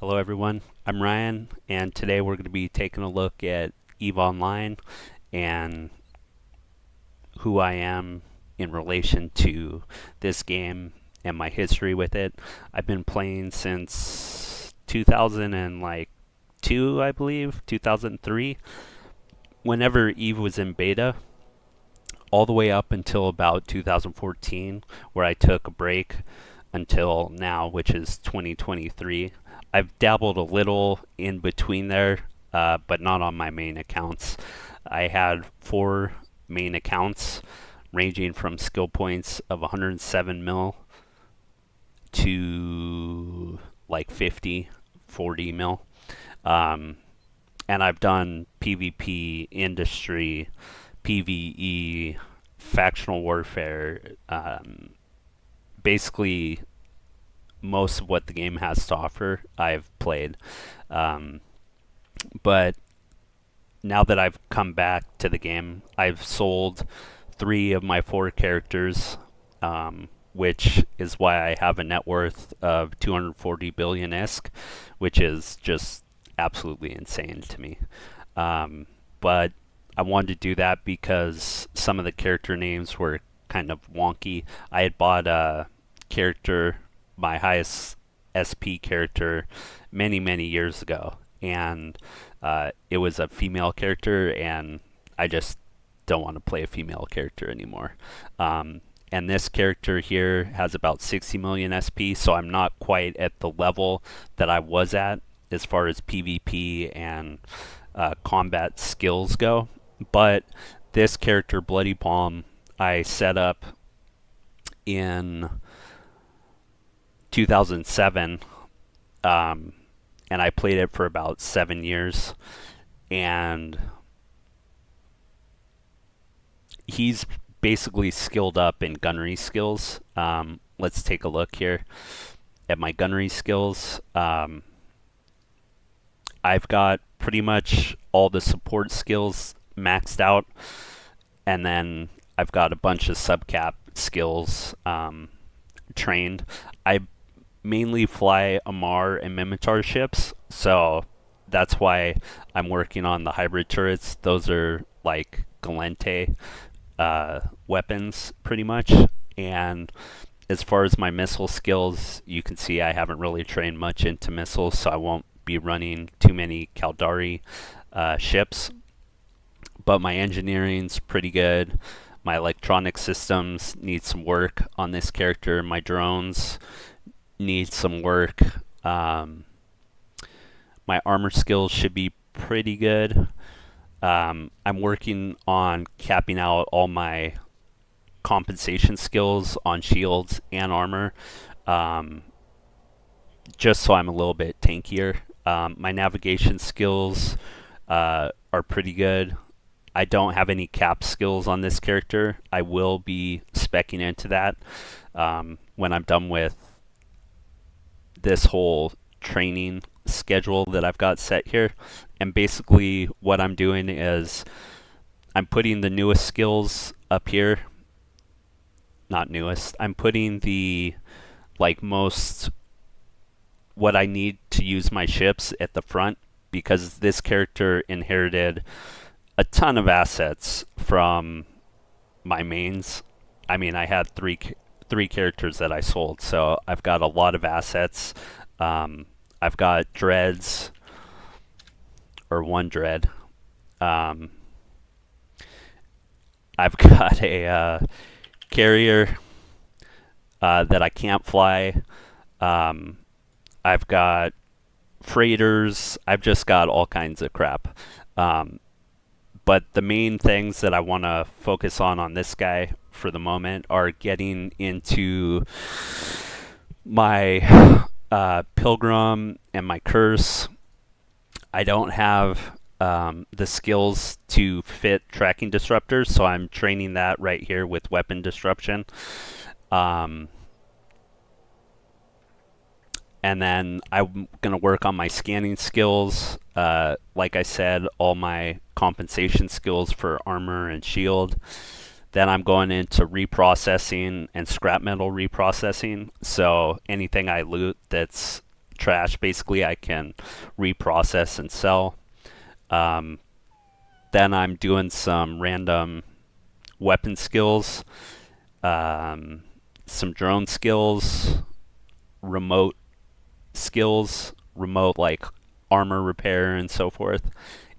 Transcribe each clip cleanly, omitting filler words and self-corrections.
Hello, everyone. I'm Ryan, and today we're going to be taking a look at EVE Online and who I am in relation to this game and my history with it. I've been playing since 2002, I believe, 2003, whenever EVE was in beta, all the way up until about 2014, where I took a break until now, which is 2023. I've dabbled a little in between there, but not on my main accounts. I had 4 main accounts ranging from skill points of 107 mil to like 50, 40 mil. Um, and I've done PvP, industry, PvE, factional warfare, basically most of what the game has to offer I've played. Um, but now that I've come back to the game, I've sold 3 of my 4 characters, which is why I have a net worth of 240 billion ISK, which is just absolutely insane to me. But I wanted to do that because some of the character names were kind of wonky. I had bought a character, my highest SP character, many, many years ago, and it was a female character, and I just don't want to play a female character anymore. And this character here has about 60 million SP, so I'm not quite at the level that I was at as far as PvP and combat skills go. But this character, Bloody Palm, I set up in 2007, and I played it for about 7 years. And he's basically skilled up in gunnery skills. Let's take a look here at my gunnery skills. I've got pretty much all the support skills maxed out, and then I've got a bunch of subcap skills trained. I mainly fly Amarr and Mimitar ships, so that's why I'm working on the hybrid turrets. Those are like Galente weapons, pretty much. And as far as my missile skills, you can see I haven't really trained much into missiles, so I won't be running too many Caldari ships. But my engineering's pretty good. My electronic systems need some work on this character. My drones need some work. My armor skills should be pretty good. I'm working on capping out all my compensation skills on shields and armor, just so I'm a little bit tankier. My navigation skills are pretty good. I don't have any cap skills on this character. I will be speccing into that when I'm done with this whole training schedule that I've got set here. And basically what I'm doing is I'm putting the newest skills up here. Not newest. I'm putting the most what I need to use my ships at the front, because this character inherited a ton of assets from my mains. I mean, I had three characters that I sold, so I've got a lot of assets. I've got dreads, or one dread. I've got a carrier that I can't fly. I've got freighters. I've just got all kinds of crap. But the main things that I want to focus on this guy for the moment are getting into my Pilgrim and my Curse. I don't have the skills to fit tracking disruptors, so I'm training that right here with weapon disruption. And then I'm going to work on my scanning skills. Like I said, all my compensation skills for armor and shield. Then I'm going into reprocessing and scrap metal reprocessing. So anything I loot that's trash. Basically, I can reprocess and sell. Um, then I'm doing some random weapon skills, um, some drone skills, remote skills, remote like armor repair and so forth.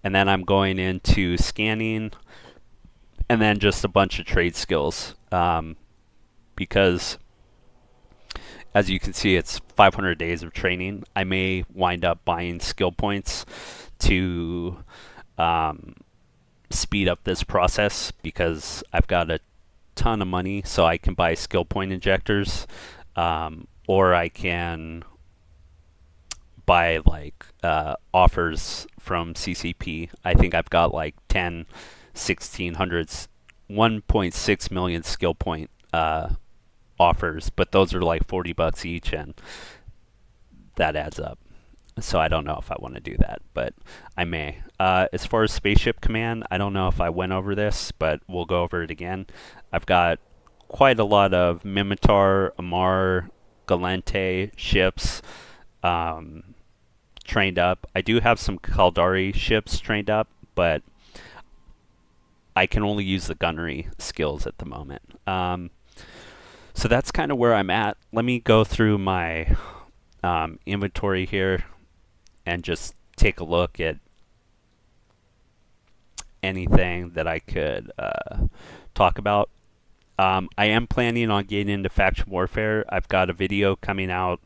And then I'm going into scanning, and then just a bunch of trade skills. Because as you can see, it's 500 days of training. I may wind up buying skill points to um, speed up this process because I've got a ton of money, so I can buy skill point injectors, or I can buy like offers from CCP. I think I've got like 10, 1600s, 1.6 million skill point offers, but those are like $40 each, and that adds up. So I don't know if I want to do that, but I may. As far as Spaceship Command, I don't know if I went over this, but we'll go over it again. I've got quite a lot of Mimitar, Amarr, Gallente ships trained up. I do have some Caldari ships trained up, but I can only use the gunnery skills at the moment. So that's kind of where I'm at. Let me go through my inventory here and just take a look at anything that I could talk about. I am planning on getting into faction warfare. I've got a video coming out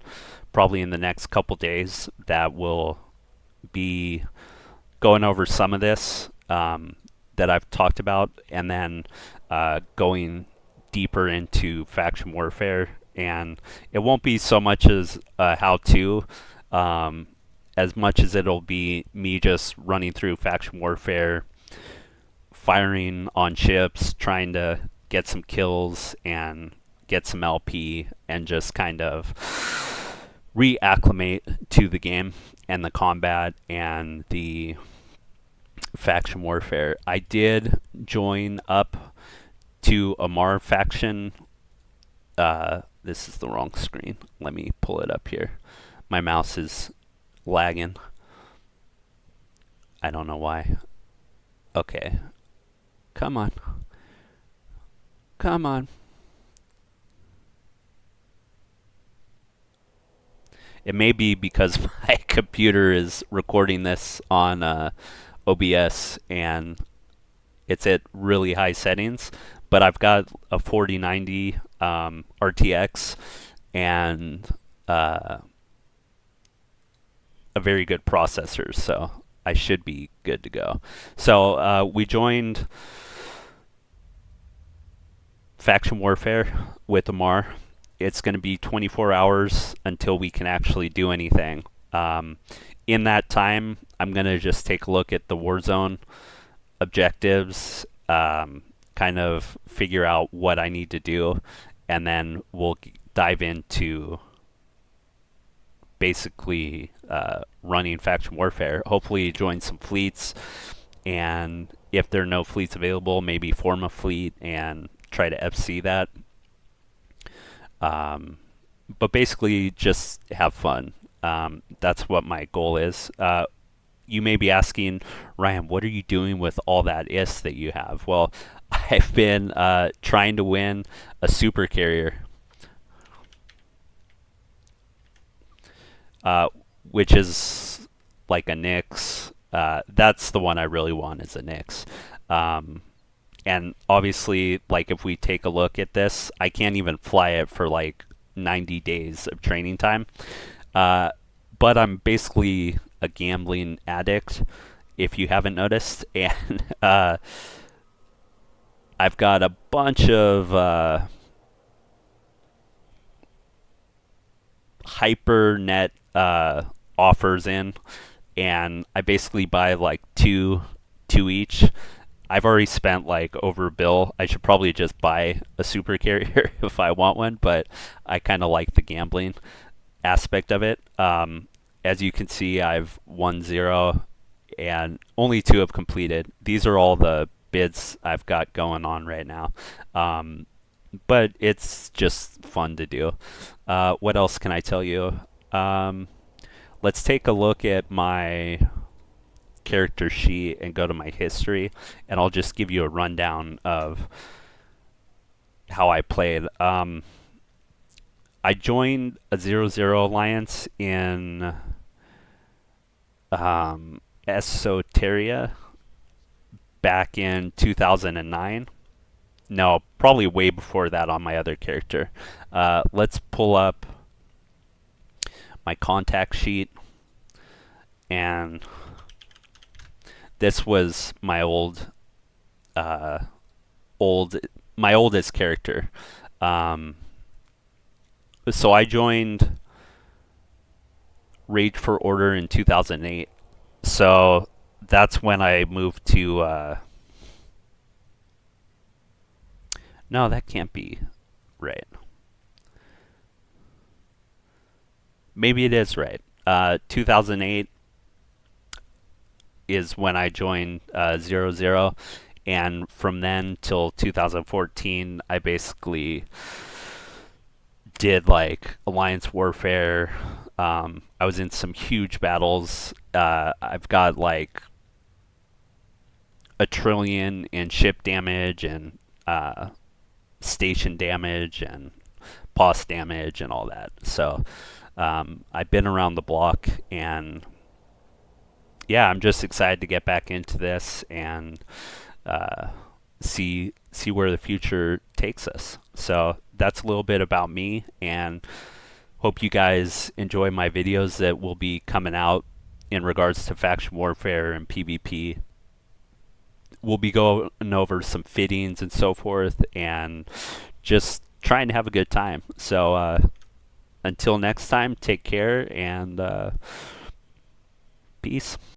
probably in the next couple days that will be going over some of this that I've talked about, and then going deeper into faction warfare. And it won't be so much as how-to, as much as it'll be me just running through faction warfare, firing on ships, trying to get some kills and get some LP, and just kind of reacclimate to the game and the combat and the faction warfare. I did join up to Amarr faction. This is the wrong screen. Let me pull it up here. My mouse is lagging. I don't know why. Okay. Come on. Come on. It may be because my computer is recording this on OBS and it's at really high settings, but I've got a 4090 RTX and a very good processor, so I should be good to go. So we joined faction warfare with Amarr. It's going to be 24 hours until we can actually do anything. In that time, I'm going to just take a look at the Warzone objectives, kind of figure out what I need to do, and then we'll dive into basically running faction warfare. Hopefully join some fleets, and if there are no fleets available, maybe form a fleet and try to FC that. But basically just have fun. That's what my goal is. You may be asking, Ryan, what are you doing with all that IS that you have? Well, I've been trying to win a super carrier, which is like a Nyx. That's the one I really want, is a Nyx. And obviously, like, if we take a look at this, I can't even fly it for like 90 days of training time. But I'm basically a gambling addict, if you haven't noticed. And I've got a bunch of HyperNet offers in, and I basically buy like two each. I've already spent like over a bill. I should probably just buy a super carrier if I want one, but I kind of like the gambling aspect of it. As you can see, I've won 0 and only 2 have completed. These are all the bids I've got going on right now. But it's just fun to do. What else can I tell you? let's take a look at my character sheet and go to my history, and I'll just give you a rundown of how I played. I joined a 0-0 alliance in Esoteria back in 2009. No, probably way before that on my other character. Let's pull up my contact sheet, and this was my old my oldest character. So I joined Rage for Order in 2008. So that's when I moved to. No, that can't be right. Maybe it is right. 2008 is when I joined 0-0, and from then till 2014, I basically did like Alliance Warfare. I was in some huge battles. I've got like a trillion in ship damage and station damage and boss damage and all that. So I've been around the block, and yeah, I'm just excited to get back into this and see where the future takes us. So that's a little bit about me, and hope you guys enjoy my videos that will be coming out in regards to faction warfare and PvP. We'll be going over some fittings and so forth, and just trying to have a good time. So until next time, take care, and peace.